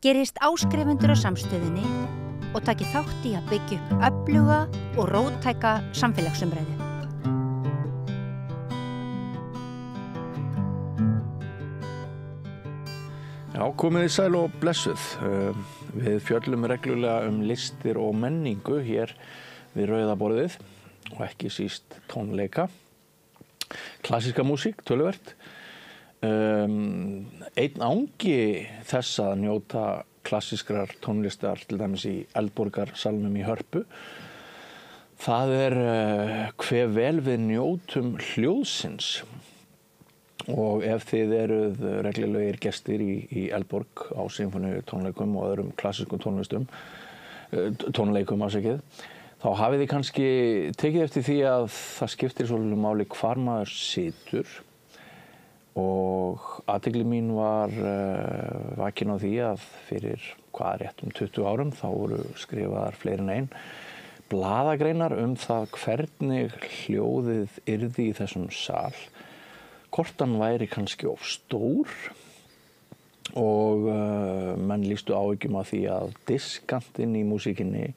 gerist áskrifendur á samstöðinni og taki þátt í að byggja upp öfluga og róttæka samfélagsumræðu. Já, komið þið sæl og blessuð. Við fjöllum reglulega listir og menningu hér við Rauða borðið og ekki síst tónleika, klassíska músík, töluvert. Einn angi þess að njóta klassískrar tónlistar til dæmis í Eldborgarsalnum í Hörpu, það hve vel við njótum hljóðsins. Og ef þið eruð reglulegir gestir í Eldborg á sinfóníutónleikum og öðrum klassískum tónleikum afsakið, þá hafið þið kannski tekið eftir því að það skiptir svolítið máli hvar maður situr. Og athygli mín var vakin á því að fyrir rétt 20 árum þá voru skrifaðar fleiri en ein blaðagreinar það hvernig hljóðið yrði í þessum sal. Hvort hann væri kannski of stór og menn lýstu áhyggjum af því að diskantinn í músíkinni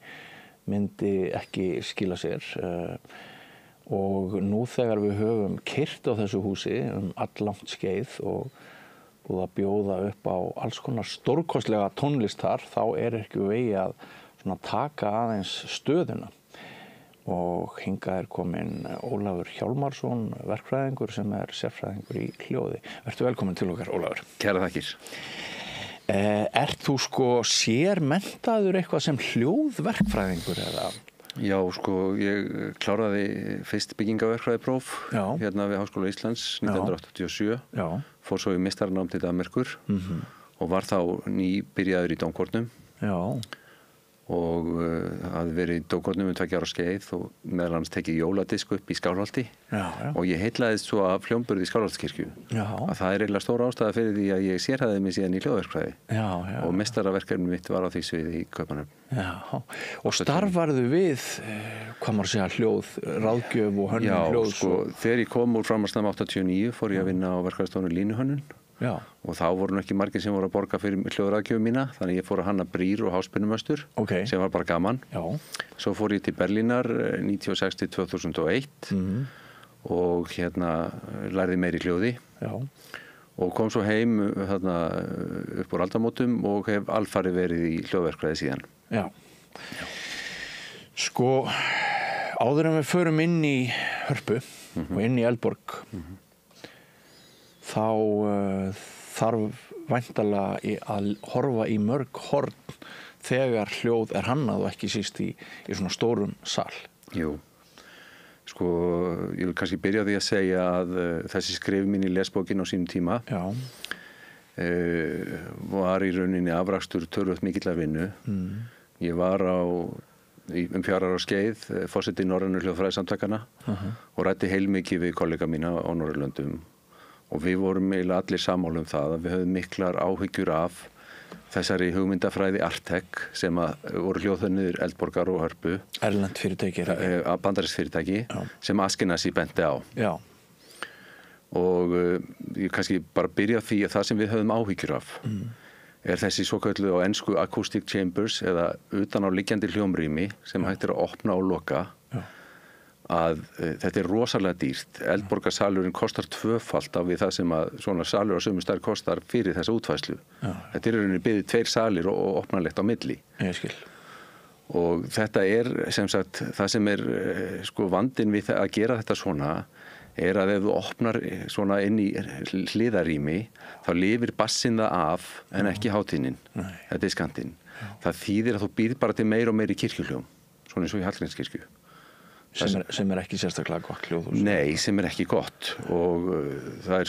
myndi ekki skila sér. Og nú þegar við höfum keyrt á þessu húsi alllangt skeið og búið að bjóða upp á alls konar stórkostlega tónlist þar, þá ekki vegi að taka aðeins stöðuna. Og hingað kominn Ólafur Hjálmarsson, verkfræðingur sem sérfræðingur í hljóði. Vertu velkominn til okkar, Ólafur. Kæra þakkir. Ert þú sérmenntaður eitthvað sem hljóðverkfræðingur eða? Já, ég kláraði fyrst byggingaverkfræðipróf hérna við Háskóla Íslands 1987. Já. Fór svo í meistaranám til Danmerkur og var þá nýbyrjaður í Dómkórnum. Já. Og hafði verið í Dómkórnum 2 ára skeið og meðal annars tekið jóladisk upp í Skálholti. Og ég heillaðist svo af hljómburði í Skálholtskirkju. Að það eiginlega stóra ástæða fyrir því að ég sérhæfði mig síðan í hljóðverkfræði. Og meistaraverkefni mitt var á því sviði í Kaupmannahöfn. Já, og starfarðu við, hvað maður segja, hljóð, ráðgjöf og hönnun hljóðs? Já, þegar ég kom úr framhaldsnámi 89 fór ég að vinna á verkfræðistofnun Línuhönnun. Já. Og þá voru ekki margir sem voru að borga fyrir hljóðráðgjöfu mína, þannig ég fór að hanna brýr og háspennumöstur, sem var bara gaman. Já. Svo fór ég til Berlínar 96–2001 og lærði meiri hljóði. Já. Og kom svo heim upp úr aldamótum og hef alfarið verið í hljóðverkfræði síðan. Já. Áður en við förum inn í Hörpu og inn í Eldborg, þá þarf væntanlega að horfa í mörg horn þegar hljóð hannað og ekki síst í svona stórum sal. Jú. Ég vil kannski byrja á því að segja að þessi skrif mín í lesbókin á sínum tíma var í rauninni afrakstur töluvert mikillar vinnu. Ég var í 4 ára skeið forseti Norrænu hljóðfræðisamtakanna og ræddi heilmikið við kollega mína á Norðurlöndum. Og við vorum eiginlega allir sammála það að við höfum miklar áhyggjur af þessari hugmyndafræði Artek sem voru hljóðhönnuðir Eldborgar og Hörpu. Erlent fyrirtæki. Bandarískt fyrirtæki sem Askenasi benti á. Já. Og ég kannski bara byrja því að það sem við höfum áhyggjur af þessi svokölluðu á ensku acoustic chambers eða utan á liggjandi hljómrými sem hægt að opna og loka. Að þetta rosalega dýrt. Eldborgarsalurinn kostar 2-falt af við það sem að svona salur á sömu stærð kostar fyrir þessa útfærslu. Þetta í rauninni byggði 2 salir og opnanlegt á milli. Ég skil. Og þetta sem sagt það sem vandinn við að gera þetta svona að ef þú opnar svona inn í hliðarými þá lifir bassinn það af en ekki hátíðnin, eða diskantinn. Það þýðir að þú býr bara til meira og meiri kirkjuhljóm, svona eins og í Hallgrímskirkju. Sem ekki sérstaklega gott hljóðhús. Nei, sem ekki gott og það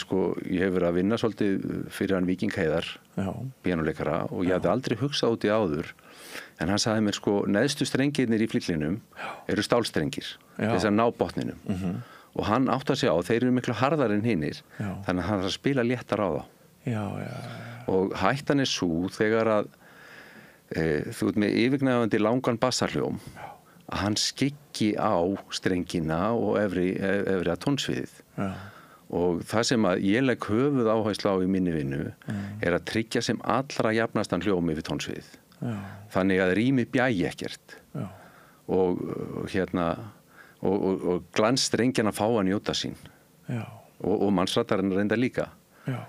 ég hef verið að vinna svolítið fyrir hann Víking Heiðar, píanóleikara og ég hafði aldrei hugsað út í áður en hann sagði mér neðstu strengirnir í flíklinum eru stálstrengir þess að ná botninum og hann átti að sjá að þeir eru miklu harðar en hinnir þannig að hann þarf að spila léttar á þá. Og hættan sú þegar að þú ert með yfirgnæfandi langan bassarhljóm að hann skyggi á strengina og efri að tónsviðið Og það sem að ég legg höfuð áherslu á í minni vinnu að tryggja sem allra jafnastan hljómi við tónsviðið. Þannig að rýmið bjægi ekkert. Og glansstrengjana fá að njóta sín. Og mannsratarinn reynda líka. Já.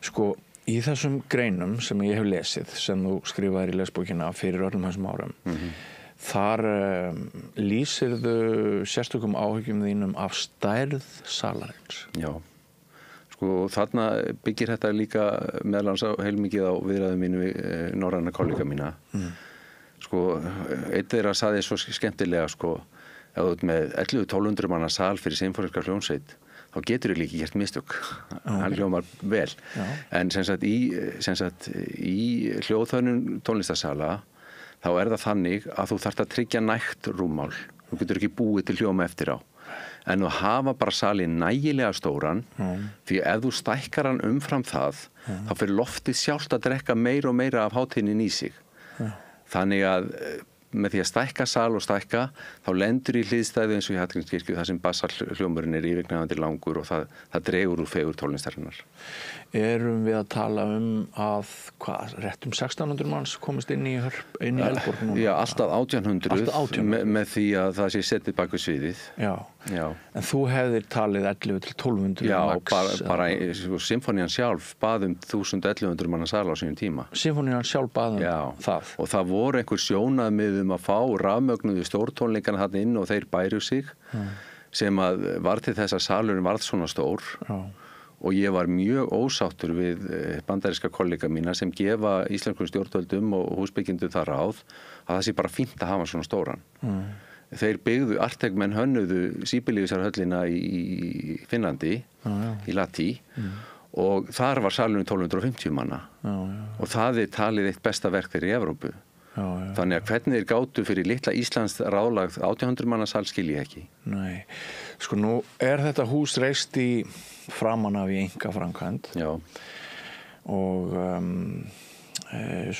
Sko, í þessum greinum sem ég hef lesið, sem þú skrifaðir í lesbókina fyrir öllum þessum árum, þar lýsirðu sérstökum áhyggjum þínum af stærð salarins. Já, sko þarna byggir þetta líka meðal annars heilmikið á viðræðum mínu við norræna kollega mína. Sko, einn þeirra saði svo skemmtilega, sko, ef þú ert með 1100-1200 manna sal fyrir sinfóníska hljómsveit, þá getur þau líka gert mistök. Hann hljómar vel. En sem sagt í hljóðhönnun tónlistarsala þá það þannig að þú þarft að tryggja nægt rúmmál. Þú getur ekki búið til hljóma eftir á. En þú hafa bara salinn nægilega stóran, því ef þú stækkar hann umfram það, þá fyrir loftið sjálft að drekka meira og meira af hátíðnin í sig. Þannig að með því að stækka sal og stækka, þá lendur í hliðstæðu eins og í Hallgrímskirkju þar sem basshljómurinn yfirgnæfandi langur og það dregur úr fegur tónlistarinnar. Erum við að tala að rétt 1600 manns komist inn í Eldborg núna? Já, alltaf 1800 með því að það sé setið bak við sviðið. Já. En þú hefðir talið 11-1200 max? Já, bara symfónían sjálf bað 1100 manna sal á sínum tíma. Symfónían sjálf bað það? Og það voru einhver sjónarmið að fá rafmögnuðu stórtónleikana þarna inn og þeir bæru sig sem að var til þess að salurinn varð svona stór. Og ég var mjög ósáttur við bandaríska kollega mína sem gefa íslenskum stjórnvöldum og húsbyggindum það ráð að það sé bara fínt að hafa svona stóran. Þeir byggðu artekmenn hönnuðu Sibeliusarhöllina í Finnlandi, í Lahti, og þar var salurinn 1250 manna. Og það talið eitt besta verk þeirra í Evrópu. Þannig að hvernig þeir gátu fyrir litla Íslands ráðlagt 1800 manna sal skil ég ekki. Nei, sko nú þetta hús reist í framan af í einkaframkvæmd. Já. Og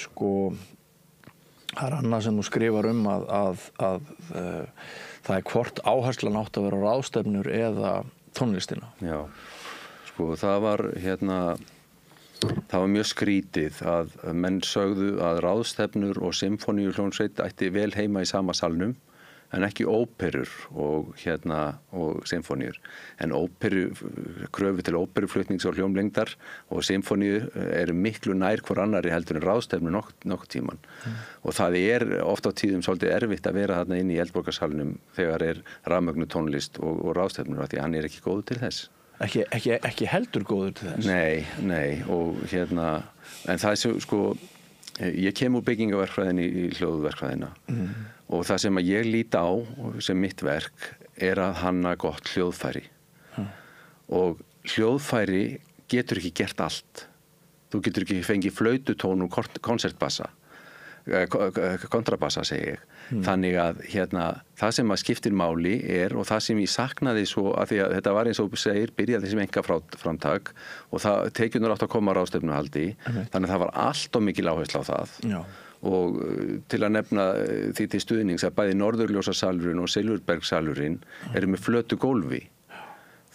sko það annað sem þú skrifar að það hvort áherslan átt að vera ráðstefnur eða tónlistina. Já, sko það var það var mjög skrítið að menn sögðu að ráðstefnur og symfóníuhljómsveit ætti vel heima í sama salnum en ekki óperur og symfóníur. En kröfu til óperuflutnings og hljómlengdar og symfóníur eru miklu nær hvor annari heldur en ráðstefnur nokkuð tíman. Og það oft á tíðum svolítið erfitt að vera þarna inn í Eldborgarsalnum þegar rafmögnuð tónlist og ráðstefnur af því hann ekki góður til þess. Ekki heldur góður til þess? Nei, og en það sko, ég kem úr byggingaverkfræðinni í hljóðverkfræðina og það sem að ég lít á sem mitt verk að hanna gott hljóðfæri. Og hljóðfæri getur ekki gert allt. Þú getur ekki fengið flaututón og konsertbassa, kontrabassa segi ég. Þannig að það sem að skiptir máli og það sem ég saknaði svo að því að þetta var eins og segir byrjaði sem einkaframtak og það tekjurnar átt að koma á ráðstefnuhaldi þannig að það var allt of mikil áhersla á það. Já. Og til að nefna því til stuðnings að bæði Norðurljósasalurinn og Silfurbergssalurinn eru með flötu gólfi.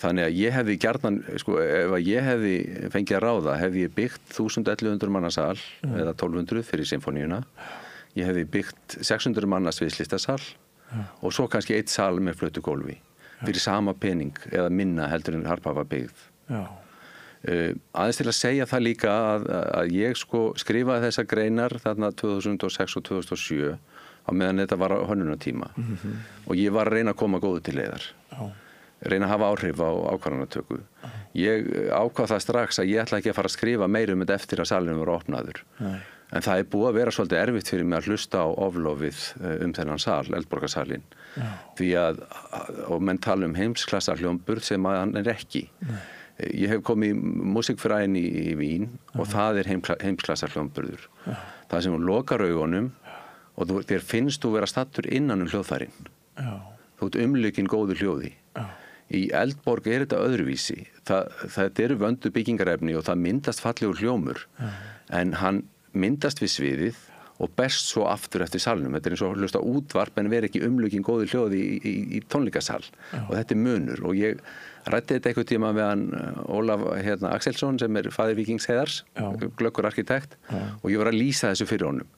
Þannig að ég hefði gjarnan, sko, ef ég hefði fengið að ráða, hefði ég byggt 1100 manna sal eða 1200 fyrir symfóníuna. Ég hefði byggt 600 manna sviðslistasal og svo kannski eitt sal með flötu gólfi fyrir sama pening eða minna heldur en Harpa var byggð. Aðeins til að segja það líka að ég sko skrifaði þessar greinar þarna 2006 og 2007 á meðan þetta var á hönnunartíma og ég var að reyna að koma góðu til leiðar. Reyna að hafa áhrif á ákvarðanatöku. Ég ákvað það strax að ég ætla ekki að fara að skrifa meira þetta eftir að salurinn voru opnaður. En það búið að vera svolítið erfitt fyrir mig að hlusta á oflofið þennan sal, Eldborgarsalinn. Því og menn tala heimsklassa hljómburð sem að hann ekki. Ég hef komið í músíkfræðin í Vín og það heimsklassa hljómburður. Það sem lokar augunum og þér finnst þú vera stattur innan hljóðfærin. Þú ert umlukinn góðu hljóði. Í Eldborg þetta öðruvísi. Það eru vöndu byggingarefni og það myndast fallegur hljómur. En hann myndast við sviðið og berst svo aftur eftir salnum. Þetta eins og hlusta útvarp en veri ekki umlukinn góðu hljóði í tónleikasal. Og þetta munur. Og ég ræddi þetta einhvern tíma með hann Ólaf Axelsson sem faðir Víkings Heiðars, glöggur arkitekt og ég var að lýsa þessu fyrir honum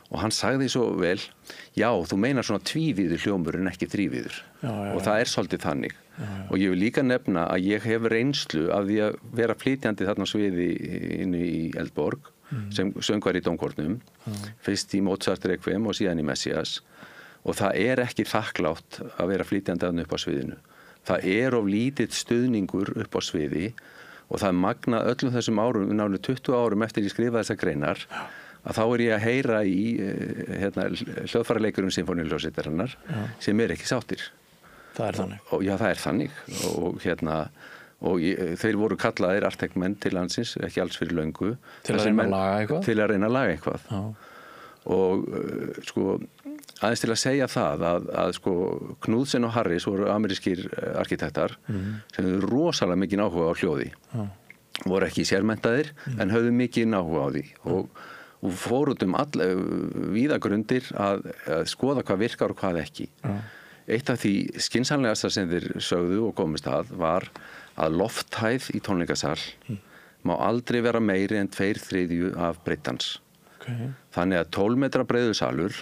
og hann sagði svo vel, já, þú meinar svona tvívíður hljómur en ekki þrívíður og það svolítið þannig og ég vil líka nefna að ég hef reynslu af því að vera flytjandi þarna sviði inn í Eldborg sem söngvar í Dómkórnum fyrst í Mozart Requiem og síðan í Messias og það ekki þakklátt að vera flytjandi þarna upp á sviðinu. Það of lítill stuðningur upp á sviði og það magnað öllum þessum árum, nálega 20 árum eftir ég skrifaði þessar greinar að þá ég að heyra í hljóðfæraleikurum Sinfóníuhljómsveitarinnar sem ekki sáttir. Það þannig? Og, já, það þannig og þeir voru kallaðir arttekmenn til landsins, ekki alls fyrir löngu. Til að reyna að laga eitthvað? Til að reyna að laga eitthvað. Já. Og sko, aðeins til að segja það að sko, Knudsen og Harris voru amerískir arkitektar sem höfðu rosalega mikið áhuga á hljóði. Voru ekki sérmenntaðir en höfðu mikið áhuga á því og fóru út víða grundir að skoða hvað virkar og hvað ekki. Eitt af því skynsamlegasta sem þeir sögðu og komist var að lofthæð í tónleikasal má aldrei vera meiri en 2/3 af breiddans. Þannig að 12 metra breiður salur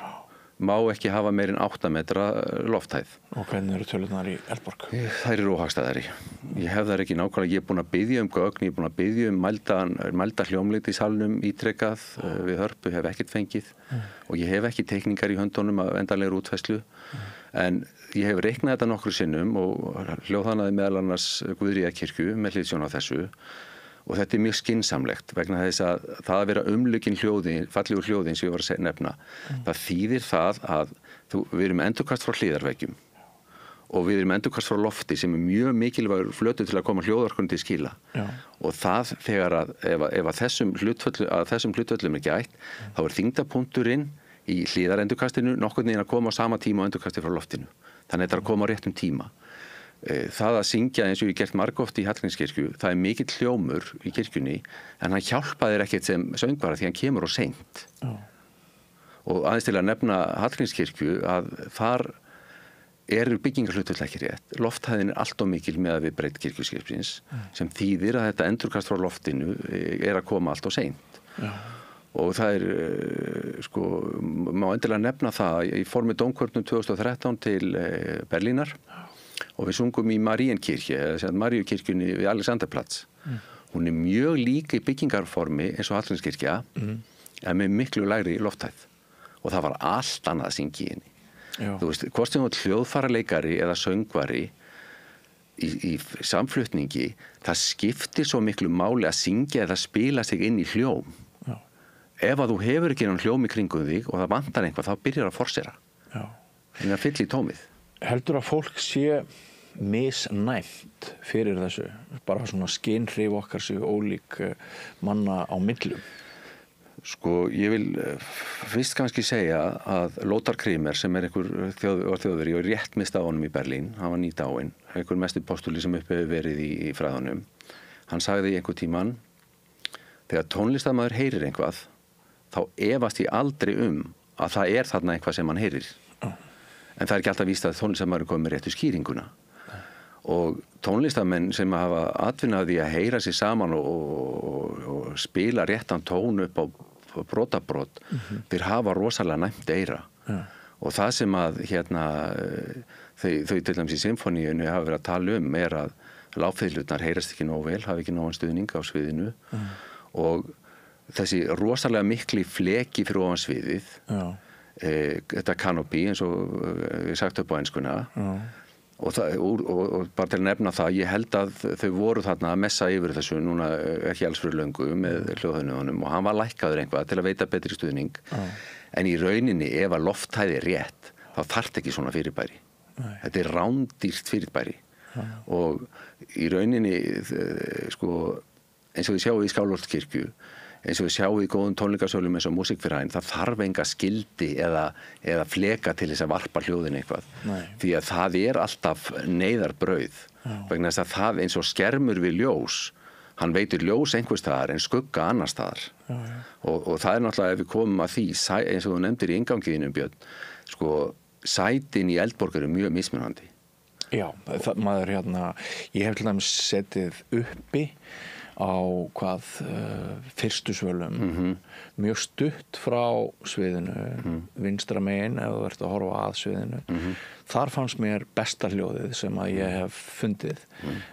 má ekki hafa meiri en 8 metra lofthæð. Og hvernig eru tölurnar í Eldborg? Þær eru óhagstæðari. Ég hef þær ekki nákvæmlega, ég búin að biðja gögn, ég búin að biðja mælda hljómleikt í salnum ítrekkað, við Hörpu hef ekkert fengið og ég hef ekki teikningar í höndunum af endanlegri útfærslu en ég hef reiknað þetta nokkru sinnum og hljóðhanaði meðal annars Guðríðarkirkju með hliðsjón á þessu og þetta mjög skynsamlegt vegna þess að það að vera umlukin hljóðin, fallegur hljóðin sem ég var að nefna, það þýðir það að við erum endurkast frá hliðarveggjum og við erum endurkast frá lofti sem mjög mikilvægur flötu til að koma hljóðorkunni til skila. Já. Og það þegar ef að þessum hlutvöllum gætt, þá þyngdarpunkturinn í hliðarendurkastinu nokkurn veginn að koma á sama tíma á endurkasti frá loftinu. Þannig að þetta að koma á réttum tíma. Það að syngja eins og ég gert margoft í Hallgrímskirkju, það mikill hljómur í kirkjunni en hann hjálpaðir ekkert sem söngvara því hann kemur of seint. Og aðeins til að nefna Hallgrímskirkju að þar eru byggingarhlutföll ekki rétt. Lofthæðin allt of mikil með að við breidd kirkjuskipsins sem þýðir að þetta endurkast frá loftinu að koma allt of seint. Og það sko, má endilega nefna það, ég fór með Dómkórnum 2013 til Berlínar og við sungum í Marienkirkju, Maríukirkjunni við Alexanderplatz. Hún mjög lík í byggingarformi eins og Hallgrímskirkja en með miklu lægri lofthæð og það var allt annað að syngja í henni. Þú veist, hvort sem þú hljóðfaraleikari eða söngvari í samflutningi, það skiptir svo miklu máli að syngja eða spila sig inn í hljóm. Ef að þú hefur ekki hljóm í kringum þig og það vantar eitthvað, þá byrjar að forsera. En það fyll í tómið. Heldur að fólk sé misnæmt fyrir þessu? Bara svona skynhrif okkar séu ólík manna á millum? Sko, ég vil fyrst kannski segja að Lothar Krimer sem einhver þjóðveri og rétt mista á honum í Berlín, hann var nýdáinn, einhver mesti postuli sem uppi hefur verið í fræðunum. Hann sagði í einhver tíman, þegar tónlistarmaður heyrir einhvað, þá efast ég aldrei að það þarna eitthvað sem hann heyrir. En það ekki alltaf víst að tónlistarmaður komið með réttu skýringuna. Og tónlistarmenn sem hafa atvinnaði að heyra sig saman og spila réttan tón upp á brotabrot, þeir hafa rosalega næmt eyra. Og það sem að þau til dæmis í symfóníunni hafa verið að tala að lágfiðlurnar heyrast ekki nógu vel, hafa ekki nógan stuðning á sviðinu og þessi rosalega mikli fleki fyrir ofan sviðið, þetta canopy eins og við sagt upp á enskuna og bara til að nefna það, ég held að þau voru þarna að messa yfir þessu núna ekki alls fyrir löngu með hljóðhönnunum og hann var lækkaður einhvað til að veita betri stuðning en í rauninni ef að lofthæði rétt þá þarf ekki svona fyrirbæri. Þetta rándýrt fyrirbæri og í rauninni sko, eins og við sjáum í Skálholtskirkju, eins og við sjáum í góðum tónleikasölum eins og Músíkféræðin, það þarf enga skildi eða fleka til þess að varpa hljóðin eitthvað. Því að það alltaf neyðarbrauð. Vegna þess að það eins og skermur við ljós, hann veitir ljós einhvers staðar en skugga annars staðar. Og það náttúrulega ef við komum að því, eins og þú nefndir í inngangiðinum Björn, sko, sætin í Eldborg eru mjög mismunandi. Já, maður ég hef til dæmis setið uppi á fyrstu svölum, mjög stutt frá sviðinu, vinstra megin ef þú ert að horfa að sviðinu. Þar fannst mér besta hljóðið sem að ég hef fundið.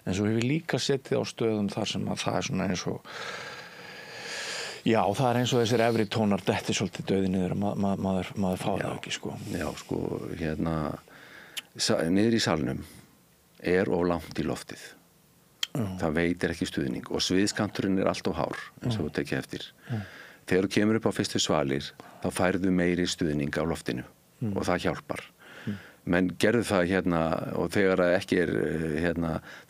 En svo hef ég líka setið á stöðum þar sem að það svona eins og já, það eins og þessir efri tónar detti svolítið dauði niður og maður fá það ekki, sko. Já, sko, niður í salnum of langt í loftið. Það veitir ekki stuðning og sviðskanturinn allt of hár, eins og þú tekið eftir. Þegar þú kemur upp á fyrstu svalir, þá færðu meiri stuðning á loftinu og það hjálpar. Menn gerðu það og þegar það ekki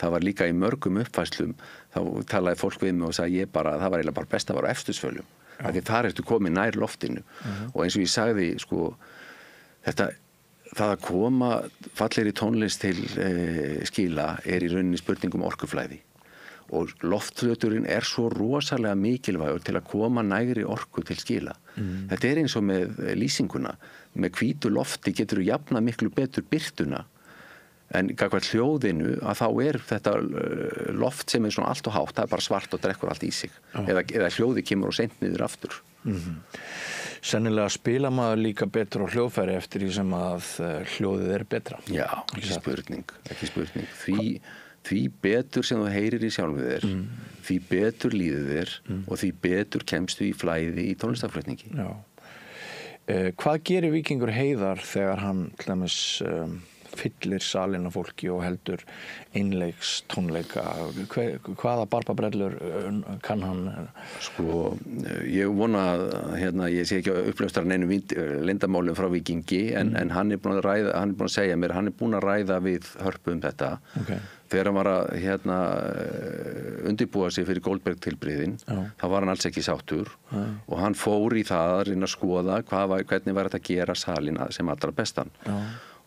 það var líka í mörgum uppfærslum, þá talaði fólk við mig og sagði það var eiginlega bara best að vera á efstu svölum. Því þar ertu komið nær loftinu. Og eins og ég sagði, sko, það að koma fallegri tónlist til skila í rauninni spurning orkuflæði. Og loftflöturinn svo rosalega mikilvægur til að koma nægri orku til skila. Þetta eins og með lýsinguna. Með hvítu lofti getur þú jafna miklu betur birtuna. En gagnvart hljóðinu að þá þetta loft sem svona allt og hátt, það bara svart og drekkur allt í sig. Eða hljóði kemur og seint niður aftur. Sennilega spila maður líka betur á hljóðfæri eftir því sem að hljóðið betra. Já, ekki spurning. Því betur sem þú heyrir í sjálfu þér, því betur líður þér og því betur kemstu í flæði í tónlistarflutningi. Já. Hvað gerir Víkingur Heiðar þegar hann til dæmis fyllir salinn af fólki og heldur einleiks tónleika? Hvaða barbabrellur kann hann? Sko, ég vona að ég sé ekki að uppljóstra neinum leyndarmálum frá Víkingi en hann búinn að segja mér, hann búinn að ræða við Hörpu þetta. Þegar hann var að undirbúa sig fyrir Goldberg tilbrigðin, þá var hann alls ekki sáttur og hann fór í það að reyna að skoða hvernig var þetta að gera salinn sem allra bestan.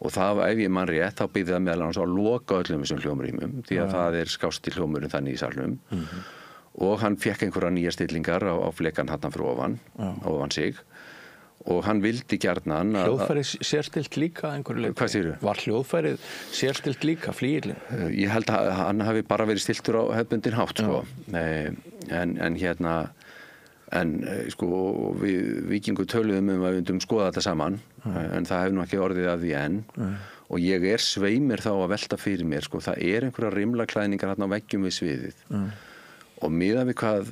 Og það, ef ég man rétt, þá byggði það meðal annars á að loka öllum þessum hljómrýmum því að það skásti hljómurinn þannig í salnum. Og hann fékk einhverja nýjar stillingar á flekan hann fyrir ofan sig. Og hann vildi gjarnan Hljóðfærið sérstilt líka að einhverju leyti? Hvað segirðu? Var hljóðfærið sérstilt líka, flygillinn? Ég held að hann hafi bara verið stiltur á hefðbundinn hátt, sko. En sko, við Víkingur töluðum að við myndum skoða þetta saman, en það hefur nú ekki orðið að því enn. Og ég sveimir þá að velta fyrir mér, sko, það einhverja rimlaklæðningar hérna á veggjum við sviðið. Og miðað við hvað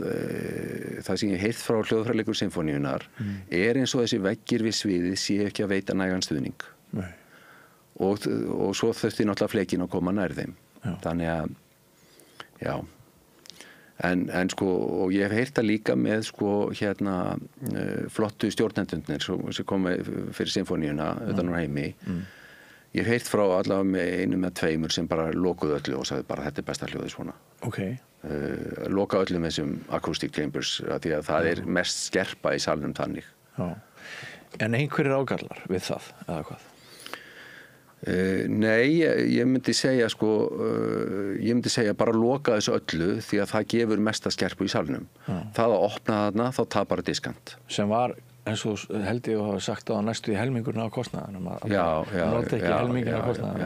það sem ég heilt frá hljóðfræðileikur sinfóníunar eins og þessi veggir við sviðið sé ekki að veita nægan stuðning. Og svo þurfti náttúrulega flekin að koma nær þeim. Þannig að, já. En sko, og ég hef heyrt það líka með sko flottu stjórnendurnir sem komu fyrir sinfóníuna utan úr heimi. Ég hef heyrt frá allavega með einum eða tveimur sem bara lokuðu öllu og sagði bara þetta besta hljóðið svona. Loka öllum þessum acoustic chambers því að það mest skerpa í salnum þannig. En einhverjir ágallar við það, eða hvað? Nei, ég myndi segja bara loka þessu öllu því að það gefur mesta skerpu í salnum. Það að opna þarna, þá tapar diskant. Sem var, eins og held ég að hafa sagt á næstu í helmingurinn á kostnaðinum. Já. Nota ekki helmingin á kostnaðinum.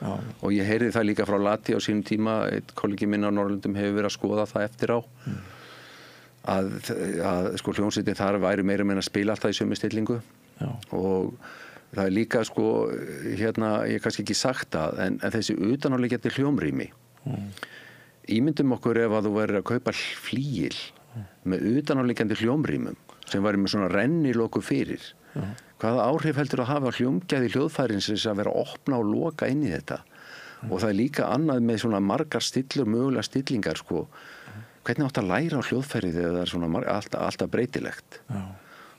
Já. Og ég heyrði það líka frá Lati á sínum tíma, einn kollegi minn á Norrlöndum hefur verið að skoða það eftir á. Að sko hljómsveitin þar væri meira meina að spila alltaf í sömu stillingu. Og það líka sko, ég hef kannski ekki sagt það, en þessi utanáliggjandi hljómrými. Ímyndum okkur ef að þú verður að kaupa flygil með utanáliggjandi hljómrýmum sem væri með svona renniloku fyrir. Hvaða áhrif heldur að hafa á hljómgæði hljóðfærins að vera að opna og loka inn í þetta? Og það líka annað með svona margar stillur, mögulega stillingar sko. Hvernig átt að læra á hljóðfærið þegar það svona alltaf breytilegt?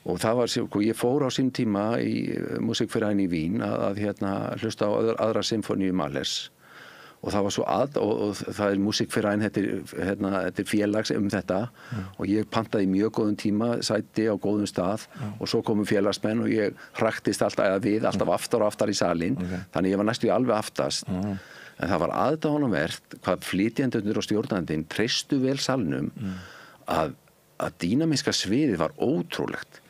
Og það var, sko, ég fór á sín tíma í Musikverein í Vín að hlusta á aðra symfóníu Mahlers og það var svo og það Musikverein, þetta félags þetta og ég pantaði í mjög góðum tíma sæti á góðum stað og svo komu félagsmenn og ég hraktist alltaf aftar og aftar í salinn þannig ég var næstu alveg aftast en það var aðdáunarvert hvað flytjendurnir og stjórnandinn treystu vel salnum að dýnamíska sviðið var ótrúlegt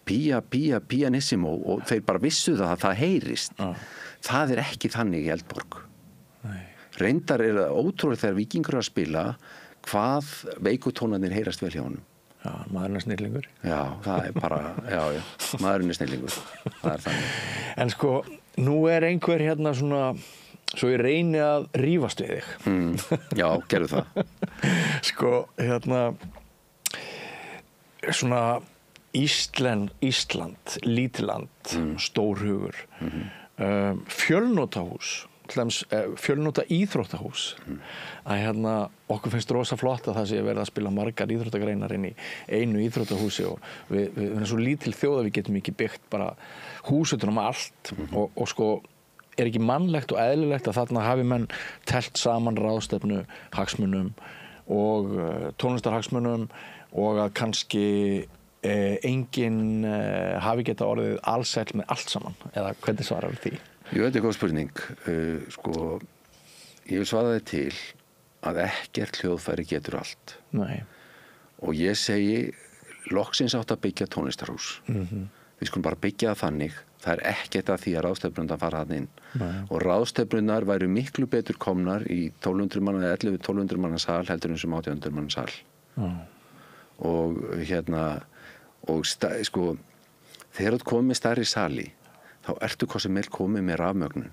pianissimo og þeir bara vissu það að það heyrist það ekki þannig í Eldborg Reyndar það ótrúlega þegar Víkingur að spila hvað veikutónarnir heyrast vel hjá honum. Já, maðurinn snillingur. Já, það bara, já, maðurinn snillingur. Það þannig. En sko, nú einhver hérna svona, svo ég reyni að rífast við þig. Já, gerðu það. Sko, hérna, svona Ísland, lítiland, stórhugur, fjölnotahús, fjölnota íþróttahús, að hérna okkur finnst rosa flott að það sé verið að spila margar íþróttagreinar inn í einu íþróttahúsi og við erum svo lítil þjóð að við getum ekki byggt bara hús utan allt og sko ekki mannlegt og eðlilegt að þarna hafi menn telt saman ráðstefnu hagsmunum og tónlistarhagsmunum og að kannski enginn hafi geta orðið alsæll með allt saman, eða hvernig svarar því? Jú, þetta góð spurning. Sko, ég vil svara þig til að ekkert hljóðfæri getur allt. Nei. Og ég segi, loksins átt að byggja tónlistarhús. Við skulum bara byggja það þannig. Það ekkert að því að ráðstefnurnar fara þarna inn. Nei. Og ráðstefnurnar væru miklu betur komnar í 1200 manna eða 11-1200 manna sal heldur en sem 1800 manna sal. Og hérna, sko, þegar þú komið með stærri sali, þá ertu hvað sem komið með rafmögnun.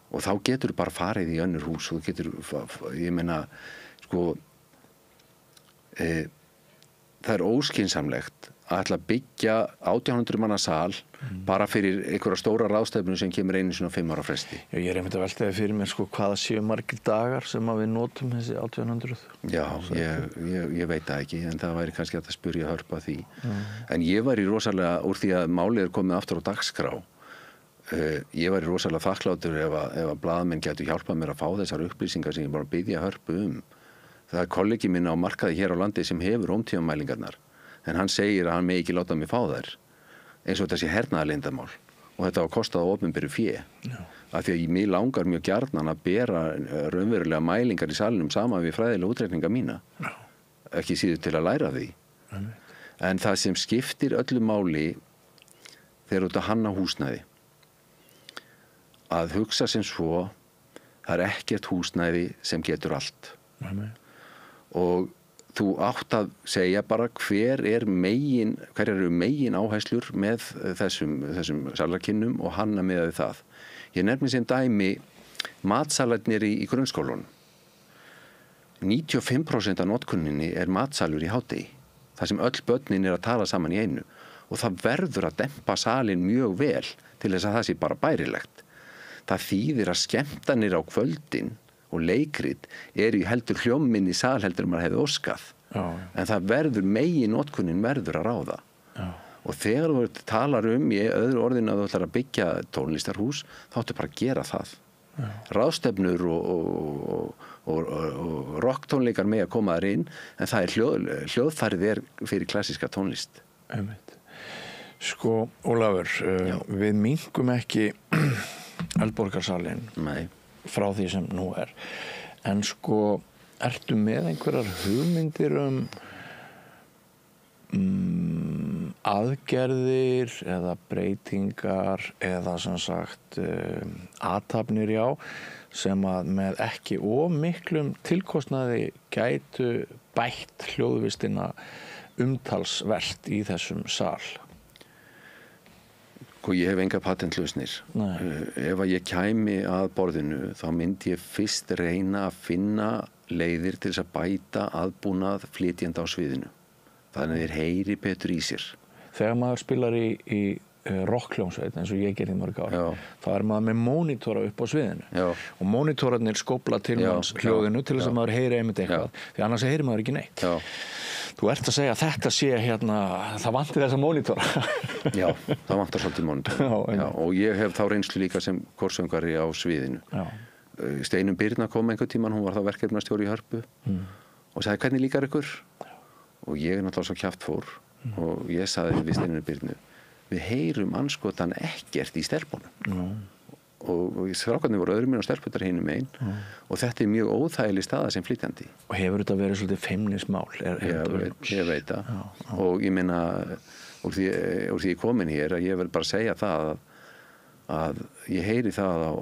Og þá getur þú bara farið í önnur hús og þú getur, ég meina, sko, það óskynsamlegt að ætla að byggja 1800 manna sal bara fyrir einhverja stóra ráðstefnu sem kemur einu svona 5 ára fresti. Já, ég einmitt að veltaði fyrir mér sko hvaða séu margir dagar sem að við notum þessi 1800. Já, ég veit það ekki, en það væri kannski að spyrja Hörpu að því. En ég væri rosalega, úr því að málið komið aftur á dagskrá, ég væri rosalega þakklátur ef að blaðamenn getur hjálpað mér að fá þessar upplýsingar sem ég bara biðja Hörpu Það kollegi minn á markaði hér á landi sem hefur ómtíðamælingarnar. En hann segir að hann megi ekki láta mig fá þær eins og þetta sé hernaðarleyndamál og þetta var kostað á opinberu fé af því að mér langar mjög gjarnan að bera raunverulega mælingar í salinum saman við fræðilega útreikninga mína ekki síður til að læra því en það sem skiptir öllu máli þegar þú hanna húsnæði að hugsa sem svo það ekkert húsnæði sem getur allt og þú átt að segja bara hver eru megin áherslur með þessum salarkynnum og hanna með það. Ég nefni sem dæmi matsalarnir í grunnskólanum. 95% af notkuninni matsalur í hádegi. Það sem öll börnin að tala saman í einu. Og það verður að dempa salin mjög vel til þess að það sé bara bærilegt. Það þýðir að skemmtanir á kvöldin og leikrit í heldur hljómminni sal heldur maður hefði óskað. En það verður notkunin verður að ráða. Og þegar þú talar í öðru orðinu að þú ætlar að byggja tónlistarhús, þá áttu bara að gera það. Ráðstefnur og rocktónleikar með að koma þar inn, en það hljóðfærið fyrir klassíska tónlist. Sko, Ólafur, við minnkum ekki Eldborgarsalinn. Nei. Frá því sem nú en sko ertu með einhverjar hugmyndir aðgerðir eða breytingar eða sem sagt athafnir sem að með ekki of miklum tilkostnaði gætu bætt hljóðvistina umtalsvert í þessum sal? Ég hef enga patentlausnir. Ef að ég kæmi að borðinu þá myndi ég fyrst reyna að finna leiðir til þess að bæta aðbúnað flytjenda á sviðinu. Þannig að þeir heyri betur í sér. Þegar maður spilar í rockhljómsveit eins og ég gerði mörg ár, þá maður með mónitora upp á sviðinu. Og mónitorarnir skópla til manns hljóðinu til þess að maður heyri einmitt eitthvað. Því annars heyri maður ekki neitt. Þú ert að segja að þetta sé það vanti þessa mónitora. Já, það vantar svolítið mónitora. Og ég hef þá reynslu líka sem korsöngari á sviðinu. Steinum Birna kom einhvern tímann, hún var þá verkefnastjóri í Hörpu og sagði hvernig líkar ykkur? Og ég náttúrulega svo kjaftfór og ég sagði við Steinum Birnu við heyrum anskotan ekkert í stelpunum. Og strákarnir voru öðrum megin og stelpunar hinum megin og þetta mjög óþægileg staða sem flytjandi. Og hefur þetta verið svolítið feimnismál? Ég veit það. Og ég meina úr því ég komin hér að ég vil bara segja það að ég heyri það á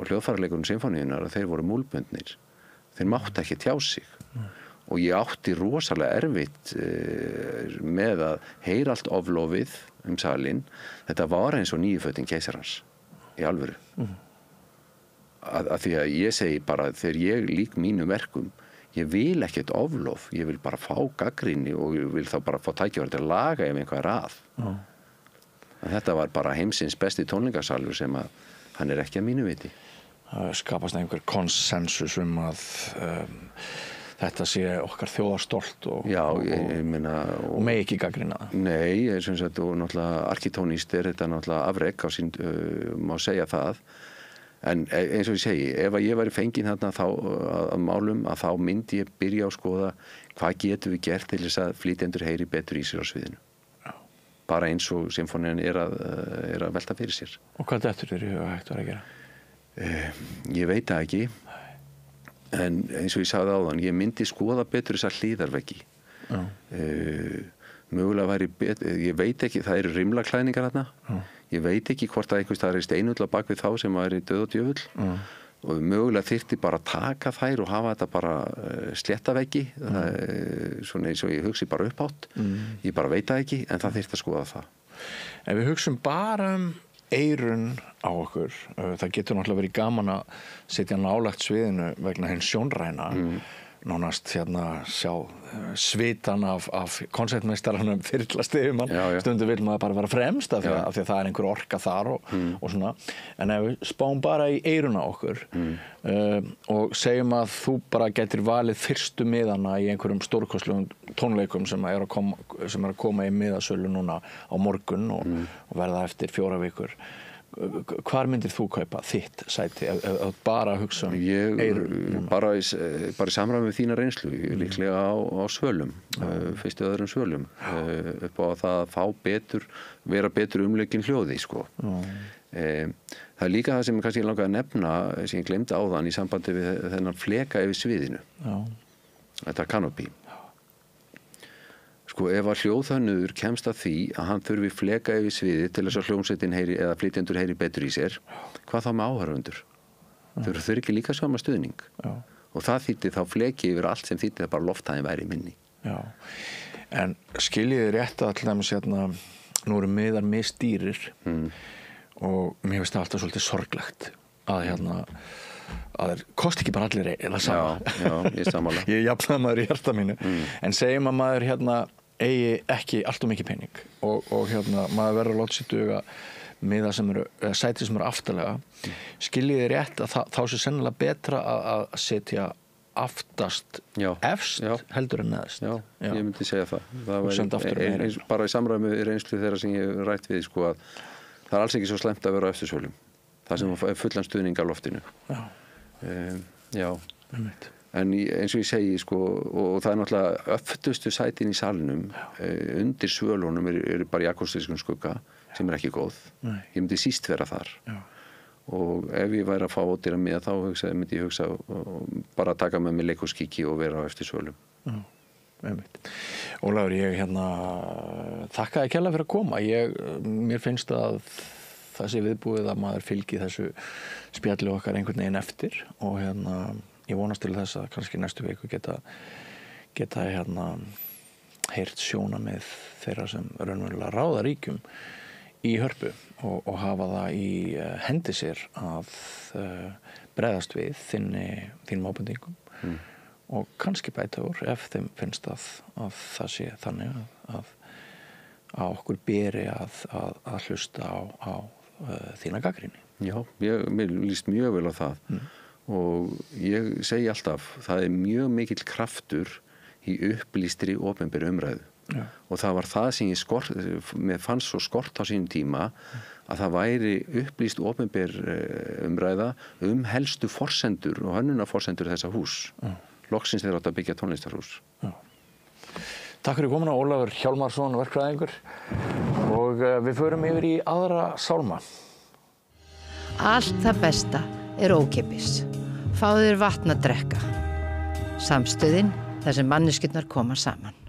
hljóðfæraleikurum sinfóníunnar að þeir voru múlbundnir. Þeir mátti ekki tjá sig. Og ég átti rosalega erfitt með að heyra allt oflofið salinn. Þetta var eins og nýjuföddin keisarans í alvöru. Að því að ég segi bara, þegar ég lík mínum verkum, ég vil ekkert oflof, ég vil bara fá gagnrýni og ég vil þá bara fá tækifæri til að laga ef einhvað er að. Þetta var bara heimsins besti tónleikasalur sem að hann ekki að mínu viti. Það skapast einhver konsensus að þetta sé okkar þjóðarstolt og megi ekki gagnrýna það. Nei, og náttúrulega arkitóníst þetta náttúrulega afrek á sín, má segja það. En eins og ég segi, ef ég væri fenginn þarna að málum, að þá myndi ég byrja að skoða hvað getum við gert til þess að flytjendur heyri betur í sér á sviðinu. Bara eins og symfónían er að velta fyrir sér. Og hvað dettur þér í huga hægt var að gera? Ég veit það ekki, en eins og ég sagði áðan, ég myndi skoða betur þessar hlíðarveggi. Mögulega væri betur, ég veit ekki, það eru rimlaklæðningar þarna. Ég veit ekki hvort að einhvers það er steinull á bakvið þá sem væri döð og djöfull. Og mögulega þyrfti bara að taka þær og hafa þetta bara sléttaveggi, svona eins og ég hugsi bara upphátt. Ég bara veit það ekki, en það þyrfti að skoða það. En við hugsum bara eyrun á okkur. Það getur náttúrulega verið gaman að setja nálagt sviðinu vegna hinn sjónræna. Nánast sjá svitan af konsertmeistaranum þyrlast yfir mann. Stundum vil maður bara vera fremst af því að það er einhver orka þar og svona. En ef við spáum bara í eyruna okkur og segjum að þú bara getur valið fyrstu miðana í einhverjum stórkostlegum tónleikum sem er að koma í miðasölu núna á morgun og verða eftir 4 vikur. Hvar myndir þú kaupa þitt sæti ef bara hugsa eyrun? Bara í samræmi við þína reynslu, líklega á svölum, fyrstu öðrum svölum, upp á það að fá betur, vera betur umleikin hljóði, sko. Það er líka það sem ég kannski langaði að nefna, sem ég glemdi áðan í sambandi við þennan fleka yfir sviðinu. Þetta canopy. Sko, ef að hljóðhönnuður kemst að því að hann þurfi fleka yfir sviðið til þess að hljómsveitin heyri eða flytjendur heyri betur í sér, hvað þá með áhorfendur? Þau eru ekki líka sama stuðning. Og það þýtti þá fleki yfir allt sem þýtti það bara lofthæðin væri minni. Já, en skiljiði rétt að til dæmis nú eru miðar misdýrir og mér finnst það alltaf svolítið sorglegt að að þeir kosti ekki bara allir eða sama. Já, ég sammála. Ég jafnaði maður í hjarta mínu. En segjum að maður eigi ekki allt of mikið pening og maður verður að láta sér duga miða sæti sem eru aftarlega. Skiljiði rétt að þá sé sennilega betra að setja aftast efst heldur en neðst. Já, ég myndi segja það. Það bara í samræmi reynslu þeirra sem ég rætt við, sko, að það er alls ekki svo slæmt að vera á eftirsölum. Það sem er fullan stuðning á loftinu. En eins og ég segi, sko, og það er náttúrulega öftustu sætin í salnum, undir svölunum eru bara í akústískum skugga sem er ekki góð. Ég myndi síst vera þar. Og ef ég væri að fá ódýra miða þá myndi ég hugsa bara að taka með mig leikhúskíki og vera á eftir svölum. Ólafur, ég þakka þér kærlega fyrir að koma. Mér finnst að það sé viðbúið að maður fylgi þessu spjalli okkar einhvern veginn eftir og ég vonast til þess að kannski næstu viku geta heyrt sjónarmið þeirra sem raunverulega ráða ríkjum í Hörpu og hafa það í hendi sér að bregðast við þínum ábendingum og kannski bæta úr ef þeim finnst að það sé þannig að okkur beri að hlusta á þína gagnrýni. Já, mér líst mjög vel á það og ég segi alltaf, það er mjög mikill kraftur í upplýstri opinberri umræðu. Og það var það sem mér fannst svo skort á sínum tíma að það væri upplýst opinber umræða helstu forsendur og hönnunarforsendur þessa hús. Loksins þeir áttu að byggja tónlistarhús. Takk fyrir komuna, Ólafur Hjálmarsson, verkfræðingur, og við förum yfir í aðra sálma. Allt það besta er ókeypis. Fáðu þér vatn að drekka. Samstöðin, þar sem manneskjurnar koma saman.